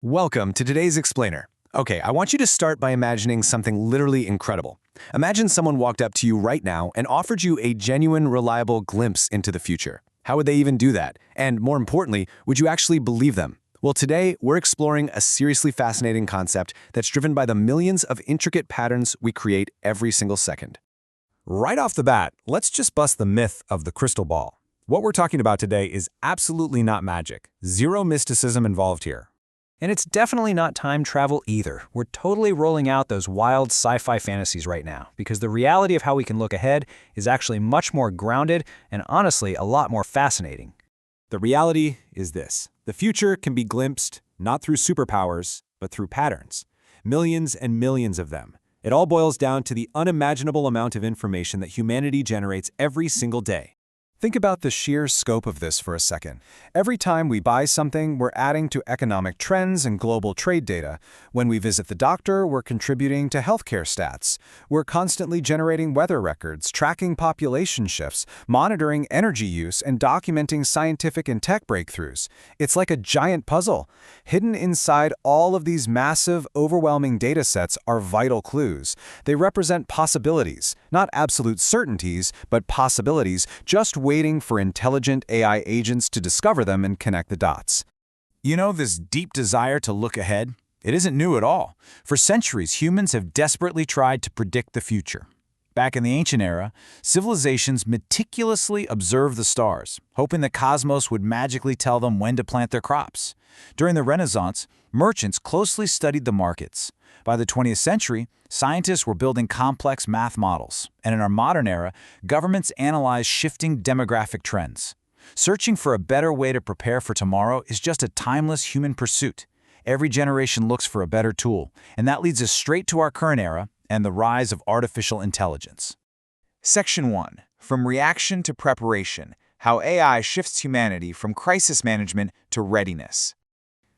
Welcome to today's explainer. Okay, I want you to start by imagining something literally incredible. Imagine someone walked up to you right now and offered you a genuine, reliable glimpse into the future. How would they even do that? And more importantly, would you actually believe them? Well, today, we're exploring a seriously fascinating concept that's driven by the millions of intricate patterns we create every single second. Right off the bat, let's just bust the myth of the crystal ball. What we're talking about today is absolutely not magic. Zero mysticism involved here. And it's definitely not time travel either. We're totally rolling out those wild sci-fi fantasies right now, because the reality of how we can look ahead is actually much more grounded and honestly a lot more fascinating. The reality is this. The future can be glimpsed not through superpowers, but through patterns. Millions and millions of them. It all boils down to the unimaginable amount of information that humanity generates every single day. Think about the sheer scope of this for a second. Every time we buy something, we're adding to economic trends and global trade data. When we visit the doctor, we're contributing to healthcare stats. We're constantly generating weather records, tracking population shifts, monitoring energy use, and documenting scientific and tech breakthroughs. It's like a giant puzzle. Hidden inside all of these massive, overwhelming data sets are vital clues. They represent possibilities, not absolute certainties, but possibilities, just waiting for intelligent AI agents to discover them and connect the dots. You know, this deep desire to look ahead? It isn't new at all. For centuries, humans have desperately tried to predict the future. Back in the ancient era, civilizations meticulously observed the stars, hoping the cosmos would magically tell them when to plant their crops. During the Renaissance, merchants closely studied the markets. By the 20th century, scientists were building complex math models, and in our modern era, governments analyze shifting demographic trends. Searching for a better way to prepare for tomorrow is just a timeless human pursuit. Every generation looks for a better tool, and that leads us straight to our current era and the rise of artificial intelligence. Section 1. From Reaction to Preparation: How AI Shifts Humanity from Crisis Management to Readiness.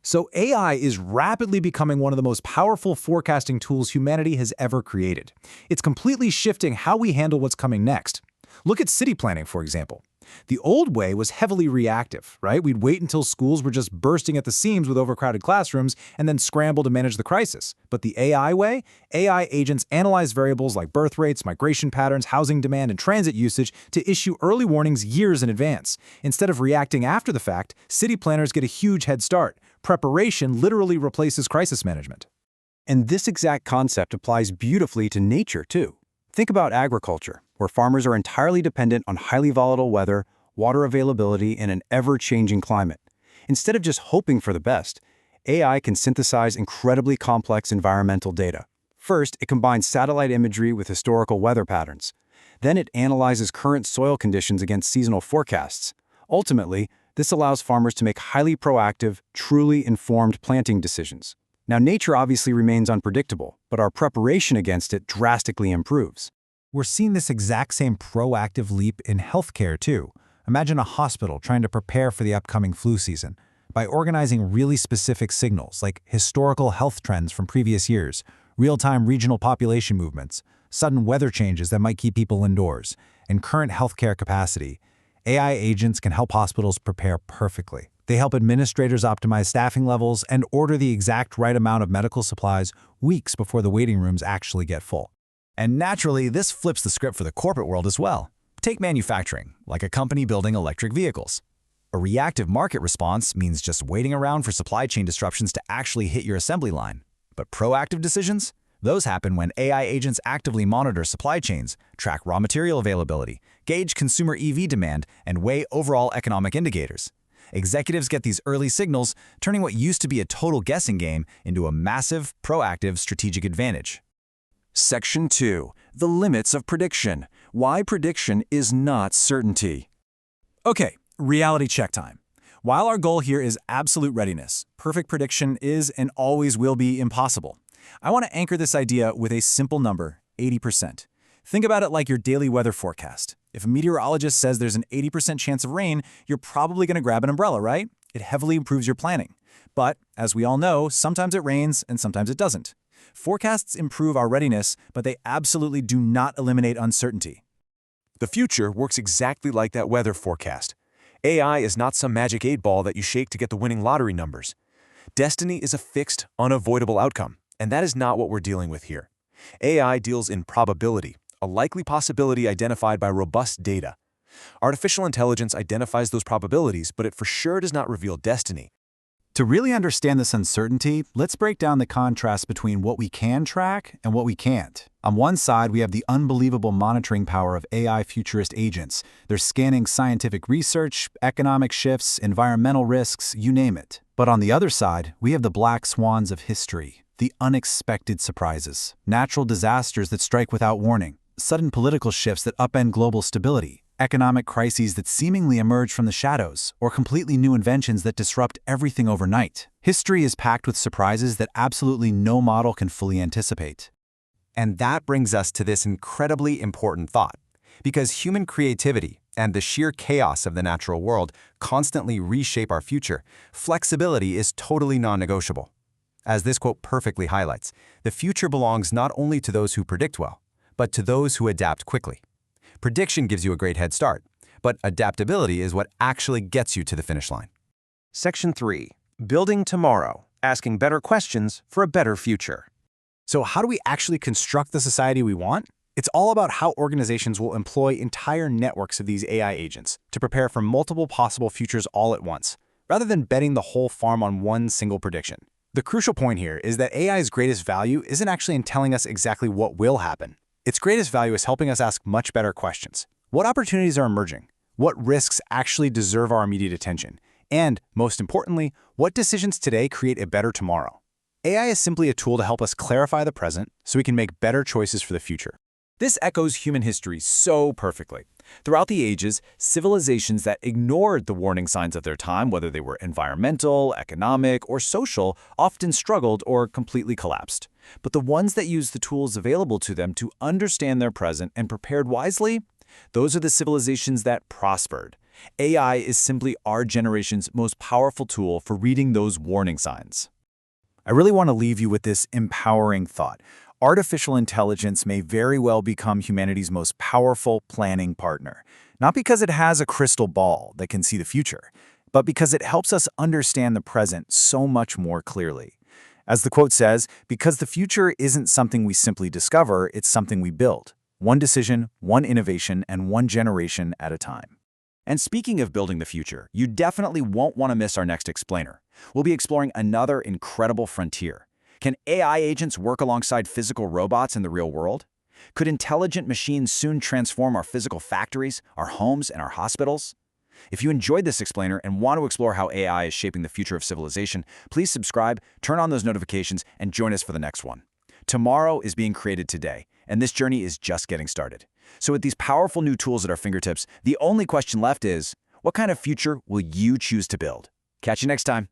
So AI is rapidly becoming one of the most powerful forecasting tools humanity has ever created. It's completely shifting how we handle what's coming next. Look at city planning, for example. The old way was heavily reactive, right? We'd wait until schools were just bursting at the seams with overcrowded classrooms and then scramble to manage the crisis. But the AI way? AI agents analyze variables like birth rates, migration patterns, housing demand, and transit usage to issue early warnings years in advance. Instead of reacting after the fact, city planners get a huge head start. Preparation literally replaces crisis management. And this exact concept applies beautifully to nature, too. Think about agriculture, where farmers are entirely dependent on highly volatile weather, water availability, and an ever-changing climate. Instead of just hoping for the best, AI can synthesize incredibly complex environmental data. First, it combines satellite imagery with historical weather patterns. Then it analyzes current soil conditions against seasonal forecasts. Ultimately, this allows farmers to make highly proactive, truly informed planting decisions. Now, nature obviously remains unpredictable, but our preparation against it drastically improves. We're seeing this exact same proactive leap in healthcare, too. Imagine a hospital trying to prepare for the upcoming flu season. By organizing really specific signals like historical health trends from previous years, real-time regional population movements, sudden weather changes that might keep people indoors, and current healthcare capacity, AI agents can help hospitals prepare perfectly. They help administrators optimize staffing levels and order the exact right amount of medical supplies weeks before the waiting rooms actually get full. And naturally, this flips the script for the corporate world as well. Take manufacturing, like a company building electric vehicles. A reactive market response means just waiting around for supply chain disruptions to actually hit your assembly line. But proactive decisions? Those happen when AI agents actively monitor supply chains, track raw material availability, gauge consumer EV demand, and weigh overall economic indicators. Executives get these early signals, turning what used to be a total guessing game into a massive, proactive strategic advantage. Section 2. The Limits of Prediction: Why Prediction is Not Certainty. Okay, reality check time. While our goal here is absolute readiness, perfect prediction is and always will be impossible. I want to anchor this idea with a simple number, 80%. Think about it like your daily weather forecast. If a meteorologist says there's an 80% chance of rain, you're probably going to grab an umbrella, right? It heavily improves your planning. But, as we all know, sometimes it rains and sometimes it doesn't. Forecasts improve our readiness, but they absolutely do not eliminate uncertainty. The future works exactly like that weather forecast. AI is not some magic 8-ball that you shake to get the winning lottery numbers. Destiny is a fixed, unavoidable outcome, and that is not what we're dealing with here. AI deals in probability, a likely possibility identified by robust data. Artificial intelligence identifies those probabilities, but it for sure does not reveal destiny. To really understand this uncertainty, let's break down the contrast between what we can track and what we can't. On one side, we have the unbelievable monitoring power of AI futurist agents. They're scanning scientific research, economic shifts, environmental risks, you name it. But on the other side, we have the black swans of history, the unexpected surprises, natural disasters that strike without warning, sudden political shifts that upend global stability, economic crises that seemingly emerge from the shadows, or completely new inventions that disrupt everything overnight. History is packed with surprises that absolutely no model can fully anticipate. And that brings us to this incredibly important thought. Because human creativity and the sheer chaos of the natural world constantly reshape our future, flexibility is totally non-negotiable. As this quote perfectly highlights, the future belongs not only to those who predict well, but to those who adapt quickly. Prediction gives you a great head start, but adaptability is what actually gets you to the finish line. Section 3. Building tomorrow, asking better questions for a better future. So how do we actually construct the society we want? It's all about how organizations will employ entire networks of these AI agents to prepare for multiple possible futures all at once, rather than betting the whole farm on one single prediction. The crucial point here is that AI's greatest value isn't actually in telling us exactly what will happen. Its greatest value is helping us ask much better questions. What opportunities are emerging? What risks actually deserve our immediate attention? And, most importantly, what decisions today create a better tomorrow? AI is simply a tool to help us clarify the present so we can make better choices for the future. This echoes human history so perfectly. Throughout the ages, civilizations that ignored the warning signs of their time, whether they were environmental, economic, or social, often struggled or completely collapsed. But the ones that used the tools available to them to understand their present and prepared wisely, those are the civilizations that prospered. AI is simply our generation's most powerful tool for reading those warning signs. I really want to leave you with this empowering thought. Artificial intelligence may very well become humanity's most powerful planning partner, not because it has a crystal ball that can see the future, but because it helps us understand the present so much more clearly. As the quote says, because the future isn't something we simply discover, it's something we build. One decision, one innovation, and one generation at a time. And speaking of building the future, you definitely won't want to miss our next explainer. We'll be exploring another incredible frontier. Can AI agents work alongside physical robots in the real world? Could intelligent machines soon transform our physical factories, our homes, and our hospitals? If you enjoyed this explainer and want to explore how AI is shaping the future of civilization, please subscribe, turn on those notifications, and join us for the next one. Tomorrow is being created today, and this journey is just getting started. So with these powerful new tools at our fingertips, the only question left is, what kind of future will you choose to build? Catch you next time.